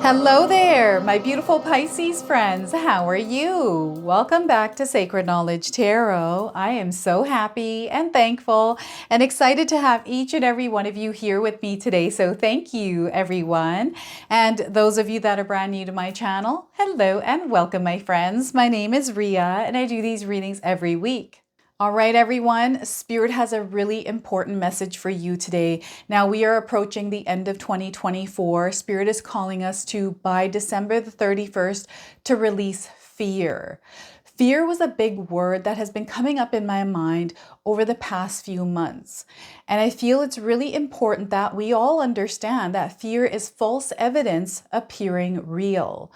Hello there, my beautiful Pisces friends. How are you? Welcome back to Sacred Knowledge Tarot. I am so happy and thankful and excited to have each and every one of you here with me today. So thank you, everyone. And those of you that are brand new to my channel, hello and welcome, my friends. My name is Ria and I do these readings every week. All right, everyone, Spirit has a really important message for you today. Now, we are approaching the end of 2024. Spirit is calling us to, by December the 31st, to release fear. Fear was a big word that has been coming up in my mind over the past few months. And I feel it's really important that we all understand that fear is false evidence appearing real.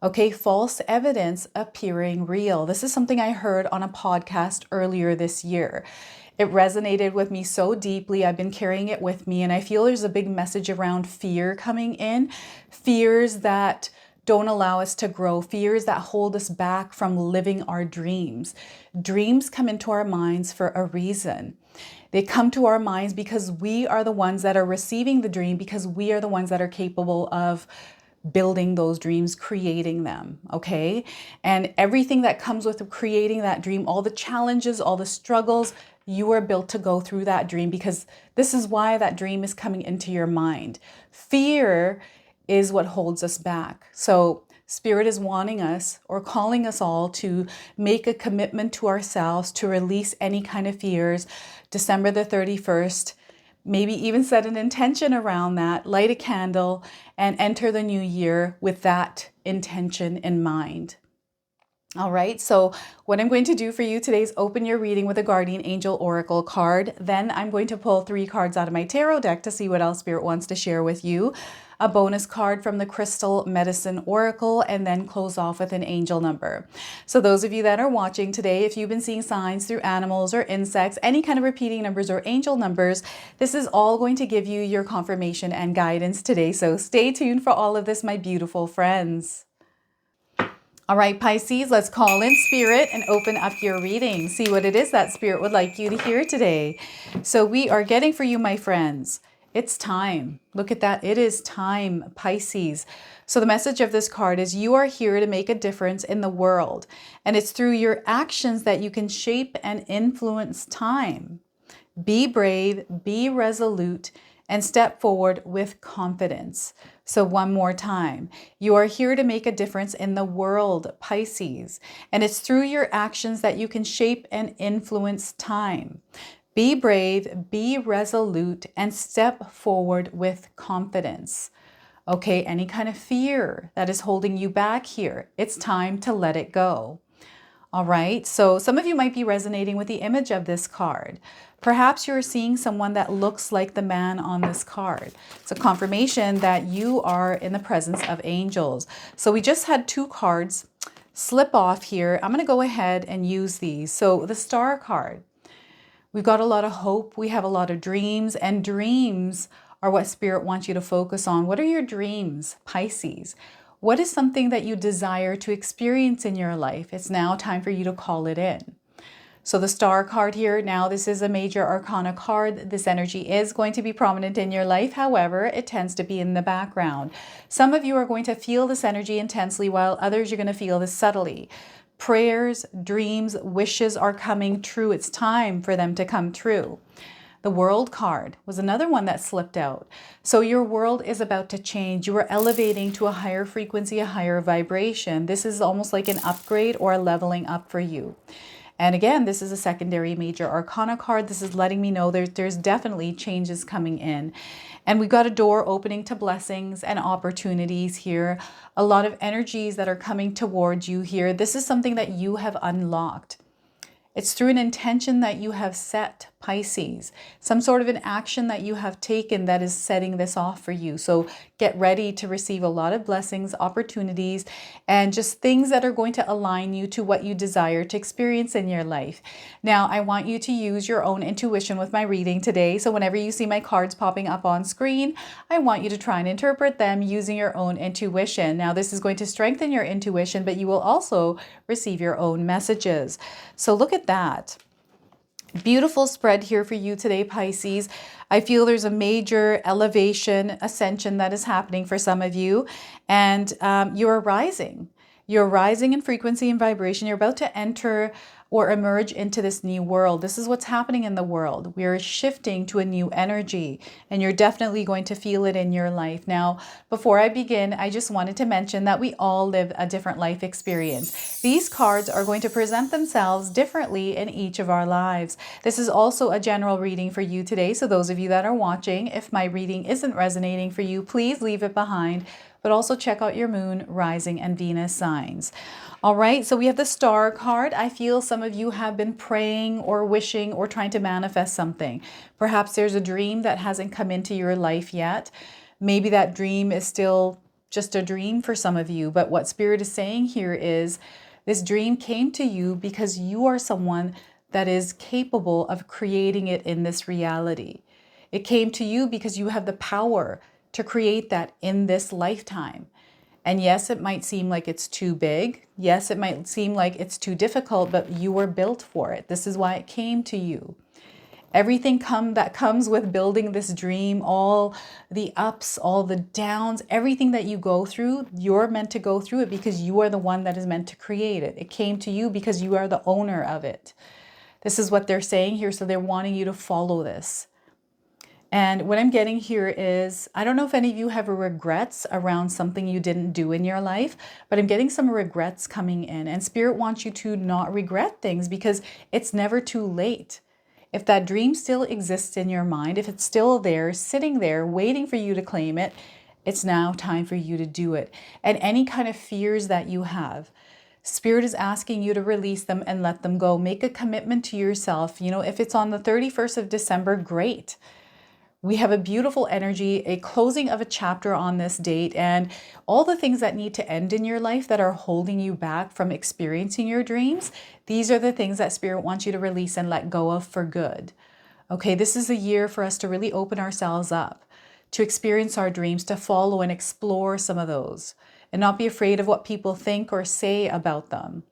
Okay, false evidence appearing real. This is something I heard on a podcast earlier this year. It resonated with me so deeply. I've been carrying it with me, and I feel there's a big message around fear coming in. Fears that don't allow us to grow, fears that hold us back from living our dreams. Dreams come into our minds for a reason. They come to our minds because we are the ones that are receiving the dream, because we are the ones that are capable of building those dreams, creating them, okay? And everything that comes with creating that dream, all the challenges, all the struggles, you are built to go through that dream, because this is why that dream is coming into your mind. Fear is what holds us back. So Spirit is wanting us or calling us all to make a commitment to ourselves to release any kind of fears. December the 31st, maybe even set an intention around that, light a candle, and enter the new year with that intention in mind. All right, so what I'm going to do for you today is open your reading with a Guardian Angel Oracle card. Then I'm going to pull 3 cards out of my tarot deck to see what else Spirit wants to share with you. A bonus card from the Crystal Medicine Oracle, and then close off with an angel number. So those of you that are watching today, if you've been seeing signs through animals or insects, any kind of repeating numbers or angel numbers, this is all going to give you your confirmation and guidance today. So stay tuned for all of this, my beautiful friends. All right, Pisces, let's call in Spirit and open up your reading. See what it is that Spirit would like you to hear today. So we are getting for you, my friends. It's time. Look at that. It is time, Pisces. So the message of this card is you are here to make a difference in the world. And it's through your actions that you can shape and influence time. Be brave, be resolute, and step forward with confidence. So one more time, you are here to make a difference in the world, Pisces. And it's through your actions that you can shape and influence time. Be brave, be resolute, and step forward with confidence. Okay, any kind of fear that is holding you back here, it's time to let it go. All right, so some of you might be resonating with the image of this card. Perhaps you're seeing someone that looks like the man on this card. It's a confirmation that you are in the presence of angels. So we just had 2 cards slip off here. I'm going to go ahead and use these. So the Star card. We've got a lot of hope. We have a lot of dreams, and dreams are what Spirit wants you to focus on. What are your dreams, Pisces? What is something that you desire to experience in your life? It's now time for you to call it in. So the Star card here, now this is a major arcana card. This energy is going to be prominent in your life. However, it tends to be in the background. Some of you are going to feel this energy intensely, while others you're going to feel this subtly. Prayers, dreams, wishes are coming true. It's time for them to come true. The World card was another one that slipped out. So your world is about to change. You are elevating to a higher frequency, a higher vibration. This is almost like an upgrade or a leveling up for you. And again, this is a secondary major arcana card. This is letting me know there's definitely changes coming in. And we've got a door opening to blessings and opportunities here. A lot of energies that are coming towards you here. This is something that you have unlocked. It's through an intention that you have set, Pisces. Some sort of an action that you have taken that is setting this off for you. So get ready to receive a lot of blessings, opportunities, and just things that are going to align you to what you desire to experience in your life. Now, I want you to use your own intuition with my reading today. So whenever you see my cards popping up on screen, I want you to try and interpret them using your own intuition. Now, this is going to strengthen your intuition, but you will also receive your own messages. So look at that. Beautiful spread here for you today, Pisces. I feel there's a major elevation, ascension that is happening for some of you, and you're rising. You're rising in frequency and vibration. You're about to enter or emerge into this new world. This is what's happening in the world. We're shifting to a new energy, and you're definitely going to feel it in your life. Now, before I begin, I just wanted to mention that we all live a different life experience. These cards are going to present themselves differently in each of our lives. This is also a general reading for you today. So those of you that are watching, if my reading isn't resonating for you, please leave it behind, but also check out your moon, rising, and Venus signs. All right, so we have the Star card. I feel some of you have been praying or wishing or trying to manifest something. Perhaps there's a dream that hasn't come into your life yet. Maybe that dream is still just a dream for some of you, but what Spirit is saying here is this dream came to you because you are someone that is capable of creating it in this reality. It came to you because you have the power to create that in this lifetime. And yes, it might seem like it's too big. Yes, it might seem like it's too difficult, but you were built for it. This is why it came to you. Everything that comes with building this dream, all the ups, all the downs, everything that you go through, you're meant to go through it because you are the one that is meant to create it. It came to you because you are the owner of it. This is what they're saying here. So they're wanting you to follow this. And what I'm getting here is, I don't know if any of you have regrets around something you didn't do in your life, but I'm getting some regrets coming in. And Spirit wants you to not regret things because it's never too late. If that dream still exists in your mind, if it's still there, sitting there, waiting for you to claim it, it's now time for you to do it. And any kind of fears that you have, Spirit is asking you to release them and let them go. Make a commitment to yourself. You know, if it's on the 31st of December, great. We have a beautiful energy, a closing of a chapter on this date, and all the things that need to end in your life that are holding you back from experiencing your dreams, these are the things that Spirit wants you to release and let go of for good. Okay, this is a year for us to really open ourselves up, to experience our dreams, to follow and explore some of those, and not be afraid of what people think or say about them.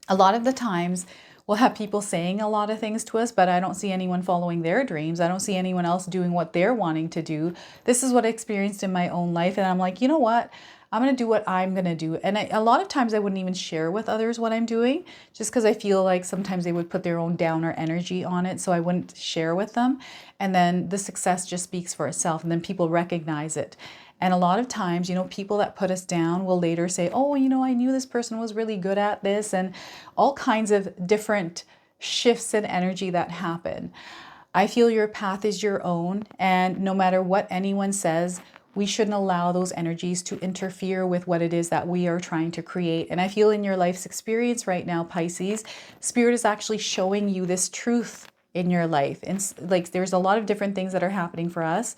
A lot of the times, we'll have people saying a lot of things to us, but I don't see anyone following their dreams. I don't see anyone else doing what they're wanting to do. This is what I experienced in my own life. And I'm like, you know what? I'm going to do what I'm going to do. And a lot of times I wouldn't even share with others what I'm doing, just because I feel like sometimes they would put their own downer energy on it. So I wouldn't share with them. And then the success just speaks for itself. And then people recognize it. And a lot of times, you know, people that put us down will later say, oh, you know, I knew this person was really good at this, and all kinds of different shifts in energy that happen. I feel your path is your own, and no matter what anyone says, we shouldn't allow those energies to interfere with what it is that we are trying to create. And I feel in your life's experience right now, Pisces, Spirit is actually showing you this truth in your life. And like, there's a lot of different things that are happening for us.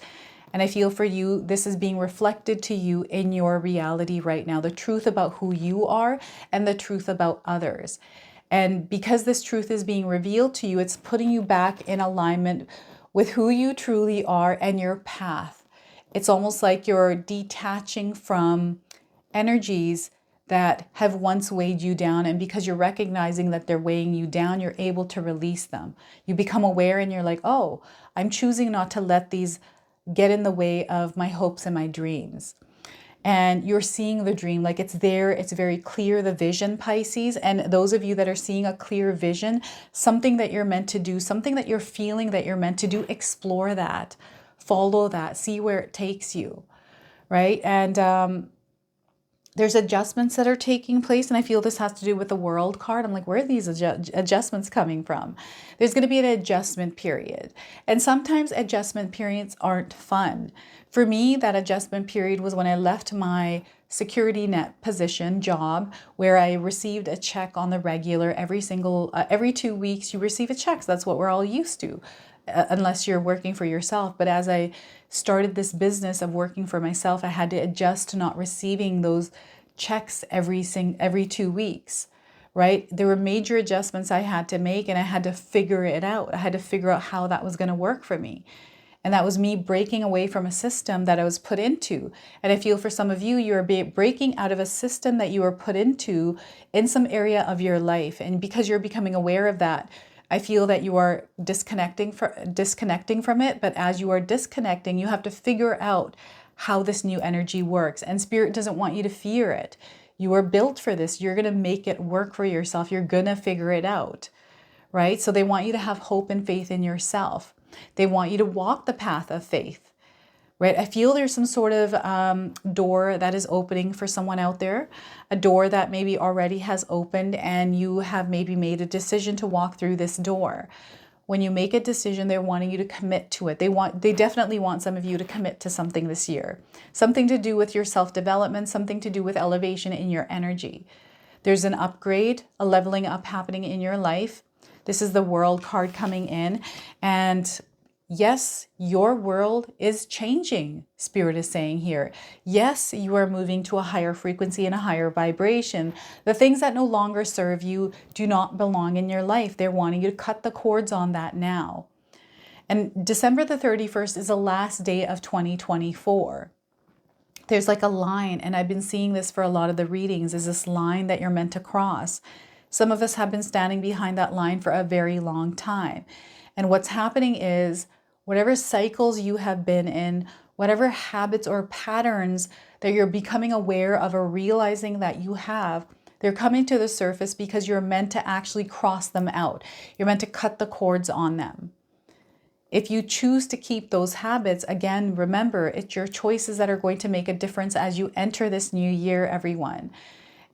And I feel for you, this is being reflected to you in your reality right now, the truth about who you are and the truth about others. And because this truth is being revealed to you, it's putting you back in alignment with who you truly are and your path. It's almost like you're detaching from energies that have once weighed you down. And because you're recognizing that they're weighing you down, you're able to release them. You become aware and you're like, oh, I'm choosing not to let these get in the way of my hopes and my dreams. And you're seeing the dream like it's there. It's very clear, the vision, Pisces. And those of you that are seeing a clear vision, something that you're meant to do, something that you're feeling that you're meant to do, explore that, follow that, see where it takes you, right? And there's adjustments that are taking place, and I feel this has to do with the World card. I'm like, where are these adjustments coming from? There's going to be an adjustment period, and sometimes adjustment periods aren't fun. For me, that adjustment period was when I left my security net position job, where I received a check on the regular every 2 weeks. You receive a check. So that's what we're all used to, unless you're working for yourself. But as I started this business of working for myself, I had to adjust to not receiving those checks every 2 weeks, right? There were major adjustments I had to make, and I had to figure it out. I had to figure out how that was going to work for me. And that was me breaking away from a system that I was put into. And I feel for some of you, you're breaking out of a system that you were put into in some area of your life. And because you're becoming aware of that, I feel that you are disconnecting from it, but as you are disconnecting, you have to figure out how this new energy works. And Spirit doesn't want you to fear it. You are built for this. You're going to make it work for yourself. You're going to figure it out, right? So they want you to have hope and faith in yourself. They want you to walk the path of faith, right? I feel there's some sort of door that is opening for someone out there, a door that maybe already has opened and you have maybe made a decision to walk through this door. When you make a decision, they're wanting you to commit to it. They definitely want some of you to commit to something this year. Something to do with your self-development, something to do with elevation in your energy. There's an upgrade, a leveling up happening in your life. This is the World card coming in. And yes, your world is changing, Spirit is saying here. Yes, you are moving to a higher frequency and a higher vibration. The things that no longer serve you do not belong in your life. They're wanting you to cut the cords on that now. And December the 31st is the last day of 2024. There's like a line, and I've been seeing this for a lot of the readings, is this line that you're meant to cross. Some of us have been standing behind that line for a very long time. And what's happening is, whatever cycles you have been in, whatever habits or patterns that you're becoming aware of or realizing that you have, they're coming to the surface because you're meant to actually cross them out. You're meant to cut the cords on them. If you choose to keep those habits, again, remember, it's your choices that are going to make a difference as you enter this new year, everyone.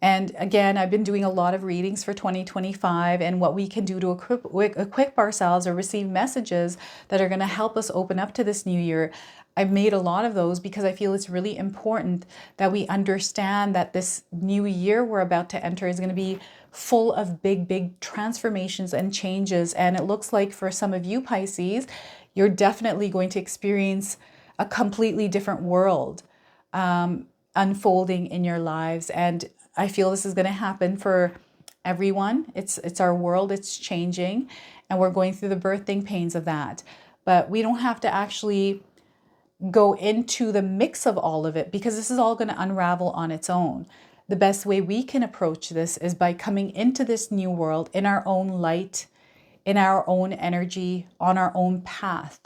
And again, I've been doing a lot of readings for 2025 and what we can do to equip ourselves or receive messages that are going to help us open up to this new year. I've made a lot of those because I feel it's really important that we understand that this new year we're about to enter is going to be full of big transformations and changes. And it looks like for some of you Pisces, you're definitely going to experience a completely different world unfolding in your lives. And I feel this is going to happen for everyone. It's our world, it's changing, and we're going through the birthing pains of that. But we don't have to actually go into the mix of all of it because this is all going to unravel on its own. The best way we can approach this is by coming into this new world in our own light, in our own energy, on our own path,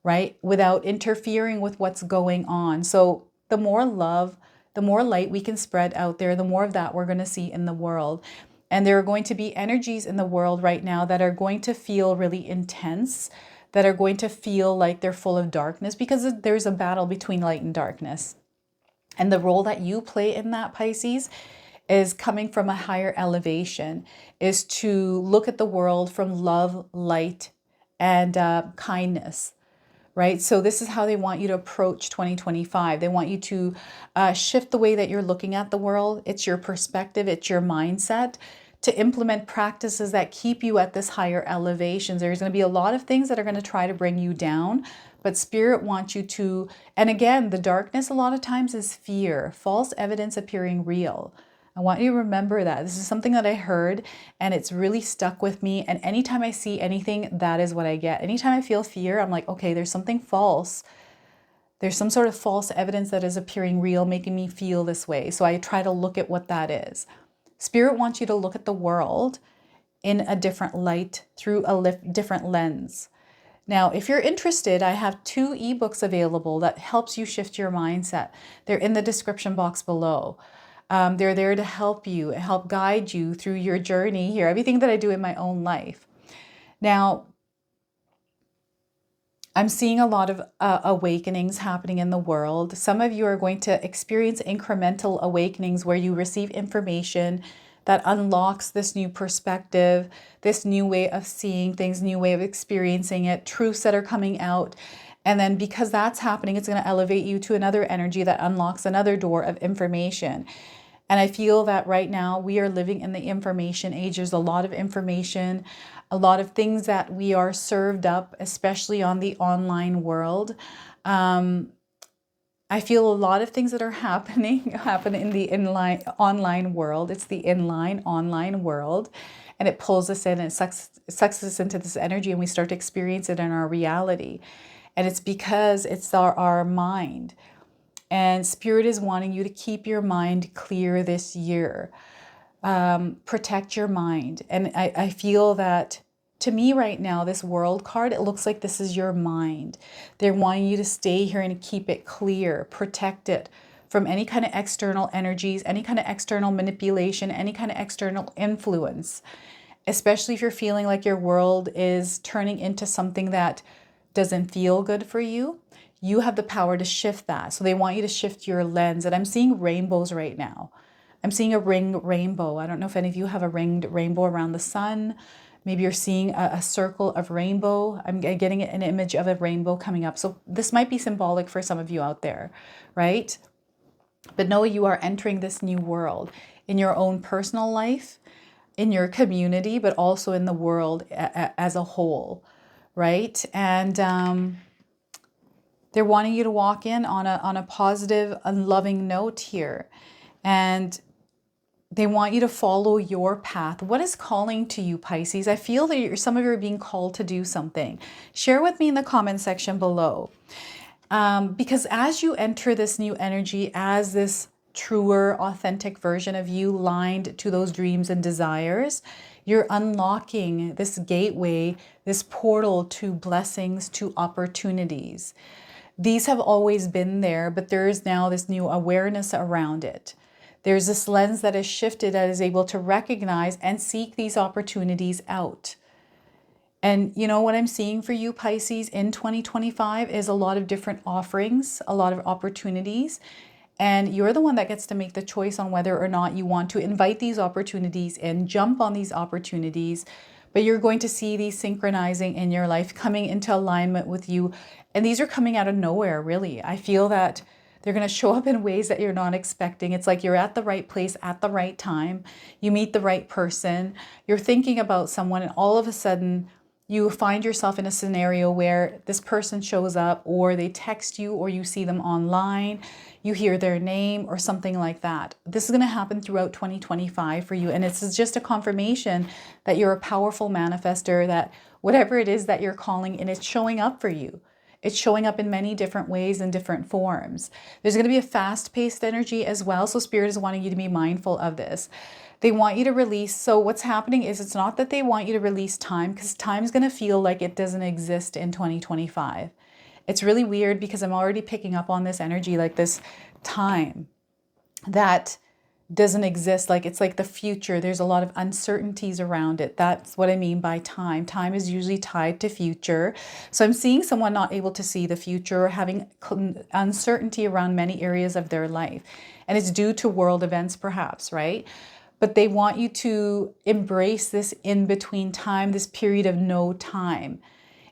right? Without interfering with what's going on. So the more love, the more light we can spread out there, the more of that we're going to see in the world. And there are going to be energies in the world right now that are going to feel really intense, that are going to feel like they're full of darkness because there's a battle between light and darkness. And the role that you play in that, Pisces, is coming from a higher elevation, is to look at the world from love, light, and kindness. Right? So this is how they want you to approach 2025. They want you to shift the way that you're looking at the world. It's your perspective, it's your mindset, to implement practices that keep you at this higher elevation. There's going to be a lot of things that are going to try to bring you down, but Spirit wants you to, and again, the darkness a lot of times is fear, false evidence appearing real. I want you to remember that. This is something that I heard and it's really stuck with me. And anytime I see anything, that is what I get. Anytime I feel fear, I'm like, okay, there's something false. There's some sort of false evidence that is appearing real, making me feel this way. So I try to look at what that is. Spirit wants you to look at the world in a different light, through a different lens. Now, if you're interested, I have 2 ebooks available that helps you shift your mindset. They're in the description box below. They're there to help you, help guide you through your journey here, everything that I do in my own life. Now, I'm seeing a lot of awakenings happening in the world. Some of you are going to experience incremental awakenings where you receive information that unlocks this new perspective, this new way of seeing things, new way of experiencing it, truths that are coming out. And then because that's happening, it's going to elevate you to another energy that unlocks another door of information. And I feel that right now we are living in the information age. There's a lot of information, a lot of things that we are served up, especially on the online world. I feel a lot of things that are happen in the online world. It's the online world. And it pulls us in and it sucks us into this energy and we start to experience it in our reality. And it's because it's our mind. And Spirit is wanting you to keep your mind clear this year. Protect your mind. And I feel that to me right now, this World card, it looks like this is your mind. They're wanting you to stay here and keep it clear, protect it from any kind of external energies, any kind of external manipulation, any kind of external influence, especially if you're feeling like your world is turning into something that doesn't feel good for you. You have the power to shift that. So they want you to shift your lens. And I'm seeing rainbows right now. I'm seeing a ringed rainbow. I don't know if any of you have a ringed rainbow around the sun. Maybe you're seeing a circle of rainbow. I'm getting an image of a rainbow coming up. So this might be symbolic for some of you out there, right? But know you are entering this new world in your own personal life, in your community, but also in the world as a whole, right? And they're wanting you to walk in on a positive and loving note here. And they want you to follow your path. What is calling to you, Pisces? I feel that some of you are being called to do something. Share with me in the comment section below. Because as you enter this new energy, as this truer, authentic version of you lined to those dreams and desires, you're unlocking this gateway, this portal to blessings, to opportunities. These have always been there, but there is now this new awareness around it. There's this lens that is shifted that is able to recognize and seek these opportunities out. And you know what I'm seeing for you, Pisces, in 2025 is a lot of different offerings, a lot of opportunities. And you're the one that gets to make the choice on whether or not you want to invite these opportunities and jump on these opportunities. But you're going to see these synchronizing in your life, coming into alignment with you. And these are coming out of nowhere, really. I feel that they're going to show up in ways that you're not expecting. It's like you're at the right place at the right time. You meet the right person. You're thinking about someone, and all of a sudden, you find yourself in a scenario where this person shows up, or they text you, or you see them online, you hear their name, or something like that. This is going to happen throughout 2025 for you. And it's just a confirmation that you're a powerful manifester, that whatever it is that you're calling, and it's showing up for you. It's showing up in many different ways and different forms. There's going to be a fast-paced energy as well. So Spirit is wanting you to be mindful of this. They want you to release. So what's happening is it's not that they want you to release time, because time is going to feel like it doesn't exist in 2025. It's really weird because I'm already picking up on this energy, like this time that doesn't exist. Like it's like the future. There's a lot of uncertainties around it. That's what I mean by time. Time is usually tied to future. So I'm seeing someone not able to see the future, or having uncertainty around many areas of their life. And it's due to world events perhaps, right? But they want you to embrace this in-between time, this period of no time.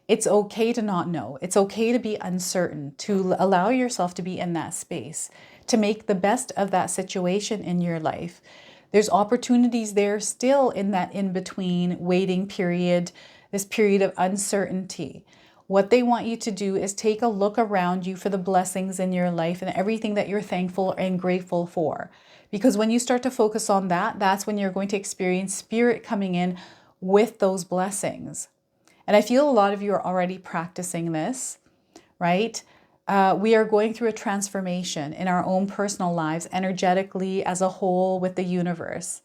It's okay to not know. It's okay to be uncertain, to allow yourself to be in that space, to make the best of that situation in your life. There's opportunities there still in that in-between waiting period, this period of uncertainty. What they want you to do is take a look around you for the blessings in your life and everything that you're thankful and grateful for. Because when you start to focus on that, that's when you're going to experience Spirit coming in with those blessings. And I feel a lot of you are already practicing this, right? We are going through a transformation in our own personal lives, energetically as a whole with the universe.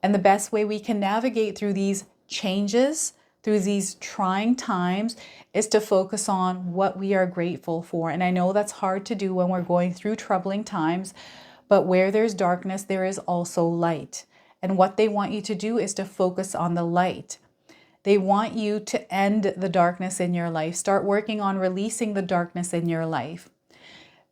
And the best way we can navigate through these changes, through these trying times, is to focus on what we are grateful for. And I know that's hard to do when we're going through troubling times, but where there's darkness, there is also light. And what they want you to do is to focus on the light. They want you to end the darkness in your life. Start working on releasing the darkness in your life.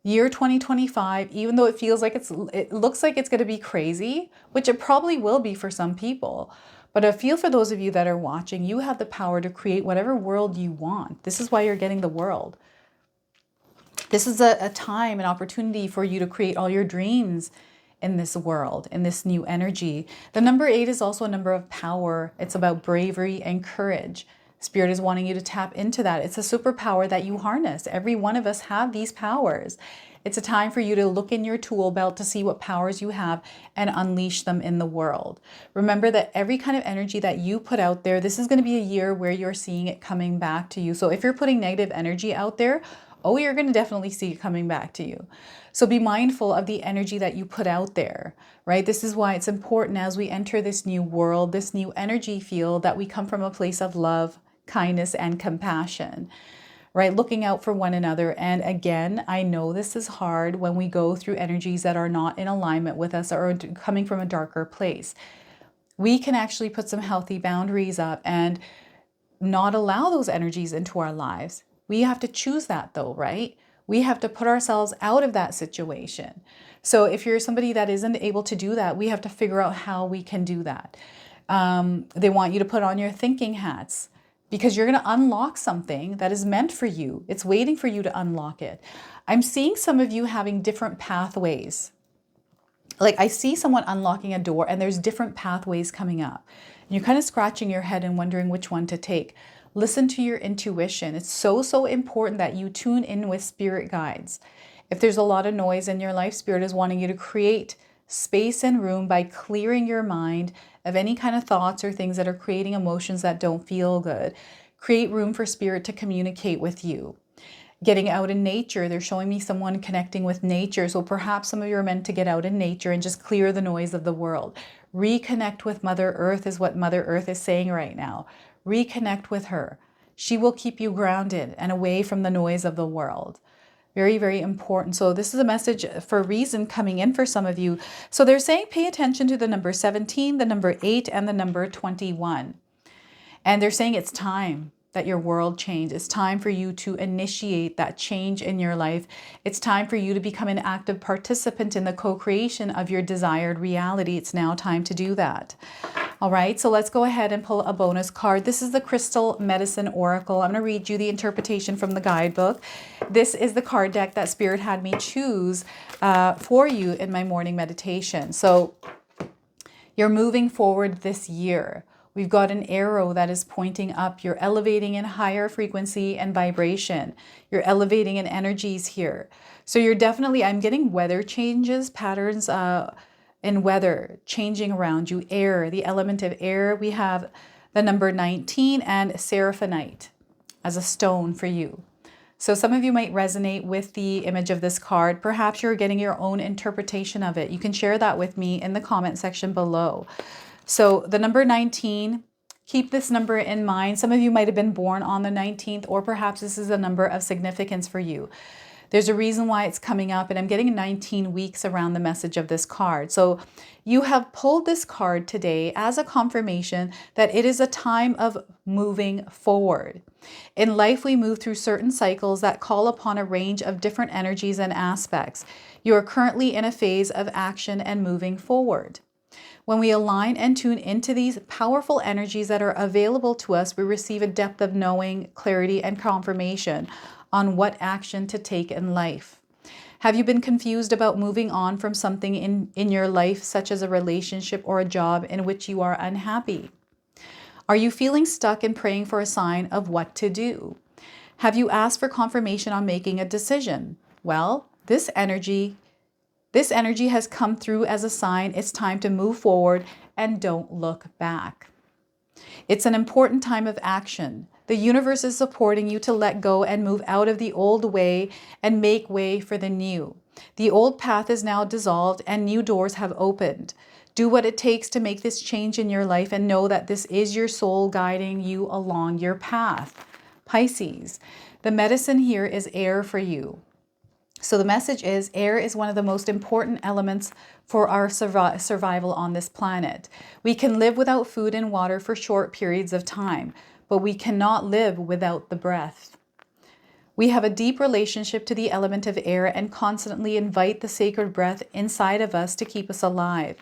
Year 2025, even though it feels like it looks like it's going to be crazy, which it probably will be for some people. But I feel for those of you that are watching, you have the power to create whatever world you want. This is why you're getting the world. This is a time, an opportunity for you to create all your dreams in this world, in this new energy. The number 8 is also a number of power. It's about bravery and courage. Spirit is wanting you to tap into that. It's a superpower that you harness. Every one of us have these powers. It's a time for you to look in your tool belt to see what powers you have and unleash them in the world. Remember that every kind of energy that you put out there, this is going to be a year where you're seeing it coming back to you. So if you're putting negative energy out there, oh, you're going to definitely see it coming back to you. So be mindful of the energy that you put out there, right? This is why it's important as we enter this new world, this new energy field, that we come from a place of love, kindness, and compassion, right? Looking out for one another. And again, I know this is hard when we go through energies that are not in alignment with us or coming from a darker place. We can actually put some healthy boundaries up and not allow those energies into our lives. We have to choose that though, right? We have to put ourselves out of that situation. So if you're somebody that isn't able to do that, we have to figure out how we can do that. They want you to put on your thinking hats because you're going to unlock something that is meant for you. It's waiting for you to unlock it. I'm seeing some of you having different pathways. Like I see someone unlocking a door and there's different pathways coming up. And you're kind of scratching your head and wondering which one to take. Listen to your intuition. It's so important that you tune in with spirit guides. If there's a lot of noise in your life, spirit is wanting you to create space and room by clearing your mind of any kind of thoughts or things that are creating emotions that don't feel good. Create room for spirit to communicate with you. Getting out in nature, they're showing me someone connecting with nature. So perhaps some of you are meant to get out in nature and just clear the noise of the world. Reconnect with Mother Earth is what Mother Earth is saying right now. Reconnect with her. She will keep you grounded and away from the noise of the world. Very important. So this is a message for reason coming in for some of you. So they're saying pay attention to the number 17, the number 8, and the number 21. And they're saying it's time that your world change. It's time for you to initiate that change in your life. It's time for you to become an active participant in the co-creation of your desired reality. It's now time to do that. All right, so let's go ahead and pull a bonus card. This is the Crystal Medicine Oracle. I'm going to read you the interpretation from the guidebook. This is the card deck that Spirit had me choose for you in my morning meditation. So you're moving forward this year. We've got an arrow that is pointing up. You're elevating in higher frequency and vibration. You're elevating in energies here. So you're definitely, I'm getting weather changes, patterns in weather changing around you. Air, the element of air. We have the number 19 and Seraphonite as a stone for you. So some of you might resonate with the image of this card. Perhaps you're getting your own interpretation of it. You can share that with me in the comment section below. So the number 19, keep this number in mind. Some of you might have been born on the 19th, or perhaps this is a number of significance for you. There's a reason why it's coming up, and I'm getting 19 weeks around the message of this card. So you have pulled this card today as a confirmation that it is a time of moving forward. In life, we move through certain cycles that call upon a range of different energies and aspects. You are currently in a phase of action and moving forward. When we align and tune into these powerful energies that are available to us, we receive a depth of knowing, clarity, and confirmation on what action to take in life. Have you been confused about moving on from something in your life, such as a relationship or a job in which you are unhappy? Are you feeling stuck and praying for a sign of what to do? Have you asked for confirmation on making a decision? Well, this energy has come through as a sign it's time to move forward and don't look back. It's an important time of action. The universe is supporting you to let go and move out of the old way and make way for the new. The old path is now dissolved and new doors have opened. Do what it takes to make this change in your life and know that this is your soul guiding you along your path. Pisces, the medicine here is air for you. So the message is air is one of the most important elements for our survival on this planet. We can live without food and water for short periods of time, but we cannot live without the breath. We have a deep relationship to the element of air and constantly invite the sacred breath inside of us to keep us alive.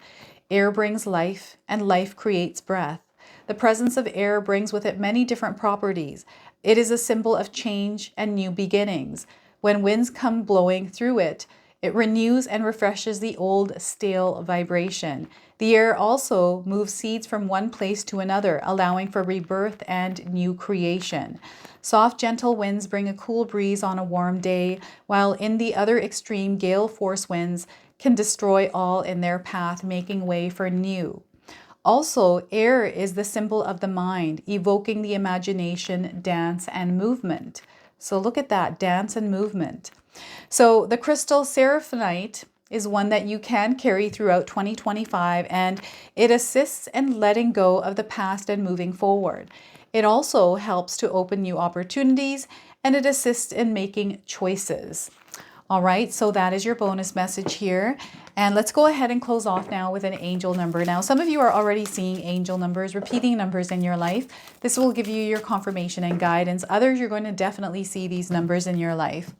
Air brings life, and life creates breath. The presence of air brings with it many different properties. It is a symbol of change and new beginnings. When winds come blowing through it, it renews and refreshes the old stale vibration. The air also moves seeds from one place to another, allowing for rebirth and new creation. Soft, gentle winds bring a cool breeze on a warm day, while in the other extreme, gale force winds can destroy all in their path, making way for new. Also, air is the symbol of the mind, evoking the imagination, dance, and movement. So look at that, dance and movement. So the crystal seraphonite is one that you can carry throughout 2025, and it assists in letting go of the past and moving forward. It also helps to open new opportunities, and it assists in making choices. All right, so that is your bonus message here. And let's go ahead and close off now with an angel number. Now, some of you are already seeing angel numbers, repeating numbers in your life. This will give you your confirmation and guidance. Others, you're going to definitely see these numbers in your life.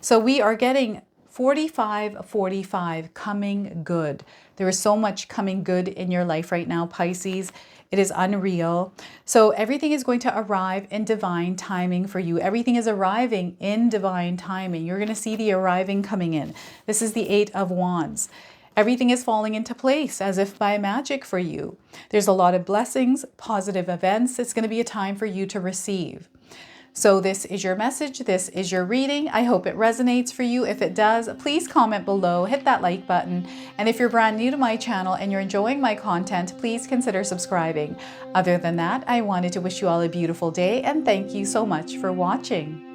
So we are getting 4545 coming good. There is so much coming good in your life right now, Pisces. It is unreal. So everything is going to arrive in divine timing for you. Everything is arriving in divine timing. You're going to see the arriving coming in. This is the Eight of Wands. Everything is falling into place as if by magic for you. There's a lot of blessings, positive events. It's going to be a time for you to receive. So this is your message. This is your reading. I hope it resonates for you. If it does, please comment below, hit that like button. And if you're brand new to my channel and you're enjoying my content, please consider subscribing. Other than that, I wanted to wish you all a beautiful day and thank you so much for watching.